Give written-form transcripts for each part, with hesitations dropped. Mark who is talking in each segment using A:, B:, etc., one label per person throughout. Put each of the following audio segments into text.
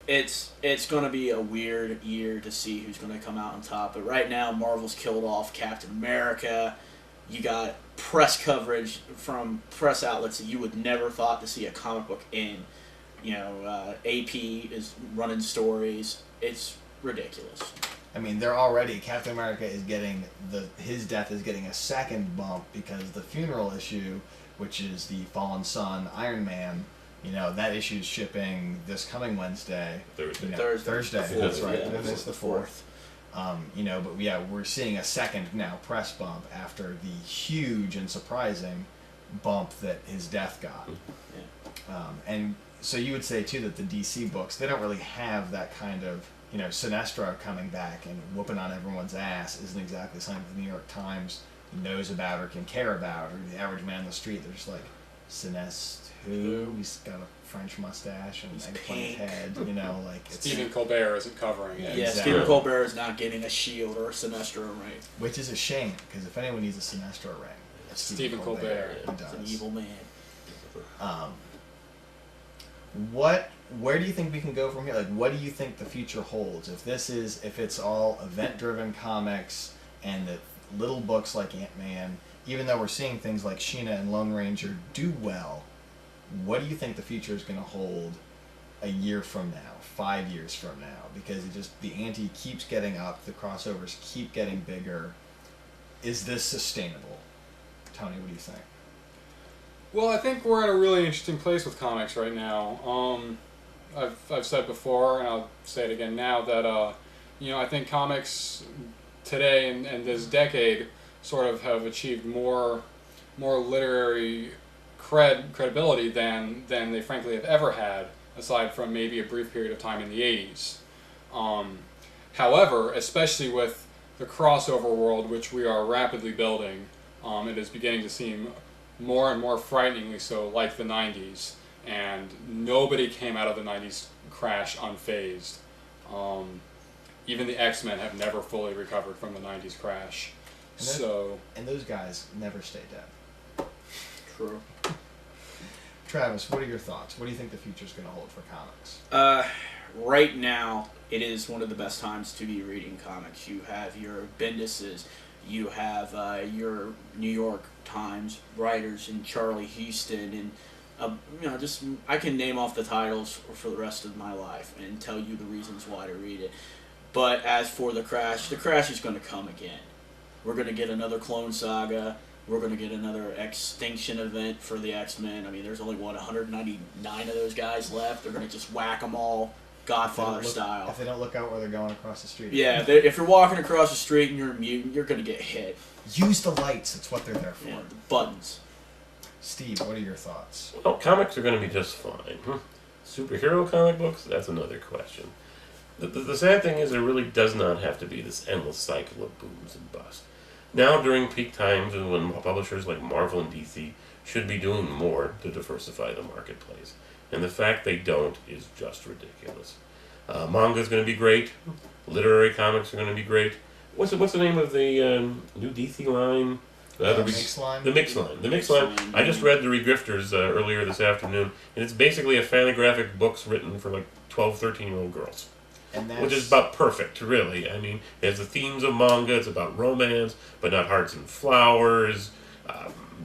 A: it's going to be a weird year to see who's going to come out on top. But right now, Marvel's killed off Captain America. You got press coverage from press outlets that you would never thought to see a comic book in. AP is running stories. It's ridiculous.
B: I mean, they're already Captain America is getting his death is getting a second bump because the funeral issue, which is the Fallen Sun Iron Man, that issue is shipping this coming Wednesday.
A: Thursday.
B: That's right.
A: Yeah,
B: it's the 4th. But yeah, we're seeing a second now press bump after the huge and surprising bump that his death got.
A: Yeah.
B: And so you would say too that the DC books, they don't really have that kind of, Sinestro coming back and whooping on everyone's ass isn't exactly something the New York Times knows about or can care about, or the average man on the street, they're just like, Sinestro, who? He's got a French mustache and an eggplant head, it's...
C: Stephen Colbert isn't covering it.
A: Yeah,
B: exactly.
A: Stephen Colbert is not getting a Shield or a Sinestro ring.
B: Which is a shame, because if anyone needs a Sinestro ring, it's Stephen Colbert. He does.
A: He's an evil man.
B: Where do you think we can go from here? Like, what do you think the future holds? If it's all event-driven comics and that little books like Ant-Man, even though we're seeing things like Sheena and Lone Ranger do well, what do you think the future is going to hold a year from now, 5 years from now? Because the ante keeps getting up, the crossovers keep getting bigger. Is this sustainable? Tony, what do you think?
C: Well, I think we're in a really interesting place with comics right now. I've said before, and I'll say it again now, that I think comics today and this decade sort of have achieved more literary credibility than they frankly have ever had, aside from maybe a brief period of time in the 80s. However, especially with the crossover world which we are rapidly building, it is beginning to seem more and more frighteningly so like the 90s, and nobody came out of the 90s crash unfazed. Even the X-Men have never fully recovered from the 90s crash.
B: And those guys never stay dead.
A: True.
B: Travis, what are your thoughts? What do you think the future's going to hold for comics?
A: Right now, it is one of the best times to be reading comics. You have your Bendis's, you have your New York Times writers and Charlie Houston, and I can name off the titles for the rest of my life and tell you the reasons why to read it. But as for the crash is going to come again. We're going to get another Clone Saga. We're going to get another extinction event for the X-Men. I mean, there's only, 199 of those guys left. They're going to just whack them all, Godfather style.
B: If they don't look out where they're going across the street.
A: Yeah, if you're walking across the street and you're a mutant, you're going to get hit.
B: Use the lights. That's what they're there for.
A: Yeah, the buttons.
B: Steve, what are your thoughts?
D: Well, comics are going to be just fine. Superhero comic books? That's another question. The sad thing is there really does not have to be this endless cycle of booms and busts. Now, during peak times when publishers like Marvel and DC should be doing more to diversify the marketplace. And the fact they don't is just ridiculous. Manga is going to be great. Literary comics are going to be great. What's the name of the new DC line?
B: The Mix Line?
D: The Mix Line. The Mix Line. I just read The Regrifters earlier this afternoon, and it's basically a fantagraphic books written for like 12, 13-year-old girls. Which is about perfect, really. I mean, it has the themes of manga. It's about romance, but not hearts and flowers.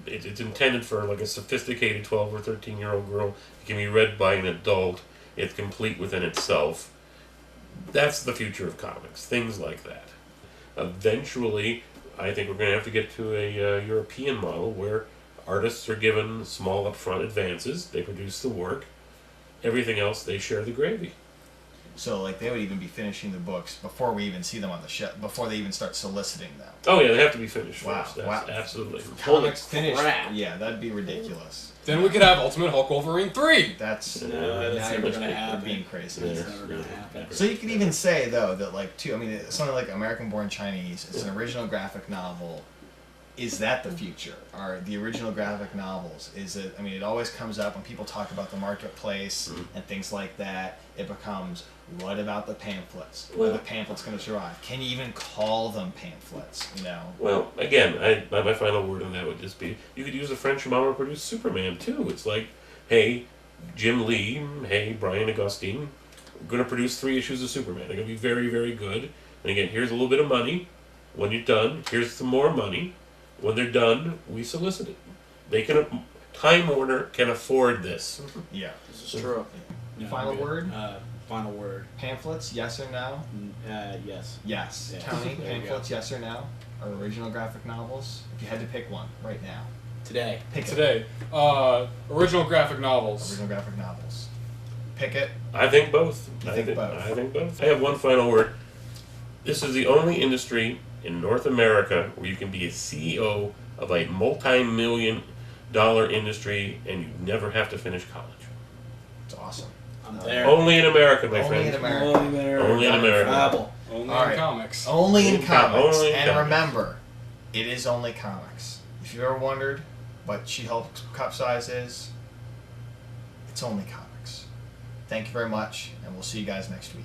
D: It's intended for like a sophisticated 12 or 13-year-old girl. It can be read by an adult. It's complete within itself. That's the future of comics. Things like that. Eventually, I think we're going to have to get to a European model where artists are given small upfront advances. They produce the work. Everything else, they share the gravy.
B: So, like, they would even be finishing the books before we even see them on the shelf, before they even start soliciting them.
D: Oh, yeah, they have to be finished
B: wow,
D: first.
B: Wow.
D: Absolutely.
B: Comics finished. Yeah, that'd be ridiculous.
C: Then we could have Ultimate Hulk Wolverine 3!
B: That's
A: never
B: going
A: to happen.
B: Being crazy.
A: That's never going to happen.
B: So you could even say, though, that, like, something like American Born Chinese, it's an original graphic novel. Is that the future? Are the original graphic novels? Is it? I mean, it always comes up when people talk about the marketplace and things like that. It becomes, what about the pamphlets? Are the pamphlets going to survive? Can you even call them pamphlets?
D: Well, again, my final word on that would just be, you could use a French model to produce Superman too. It's like, hey, Jim Lee, hey, Brian Augustine, going to produce 3 issues of Superman. They're going to be very, very good. And again, here's a little bit of money. When you're done, here's some more money. When they're done, we solicit it. They can. Time Warner can afford this.
B: Yeah.
A: This is true. No,
B: Final
A: good.
B: word?
A: Final word.
B: Pamphlets, yes or no?
A: Yes.
B: Yes.
A: Yes.
B: Tony,
A: There you
B: pamphlets, yes or no? Or original graphic novels? If you had to pick one right now.
A: Today.
B: Pick it.
C: Today, original graphic novels.
B: Original graphic novels. Pick it.
D: I think both.
B: You think both?
D: I think both. I have one final word. This is the only industry in North America where you can be a CEO of a multi-million-dollar industry and you never have to finish college.
B: It's awesome.
A: I'm there.
D: Only in America, my
B: Only
D: friend.
B: in America.
A: Only there.
D: Only in America.
A: Babel.
C: Only
B: All
C: in
B: right.
C: comics.
B: Only in comics.
D: Only in
B: and
D: comics.
B: remember, it is only comics. If you ever wondered what She-Hulk cup size is, it's only comics. Thank you very much, and we'll see you guys next week.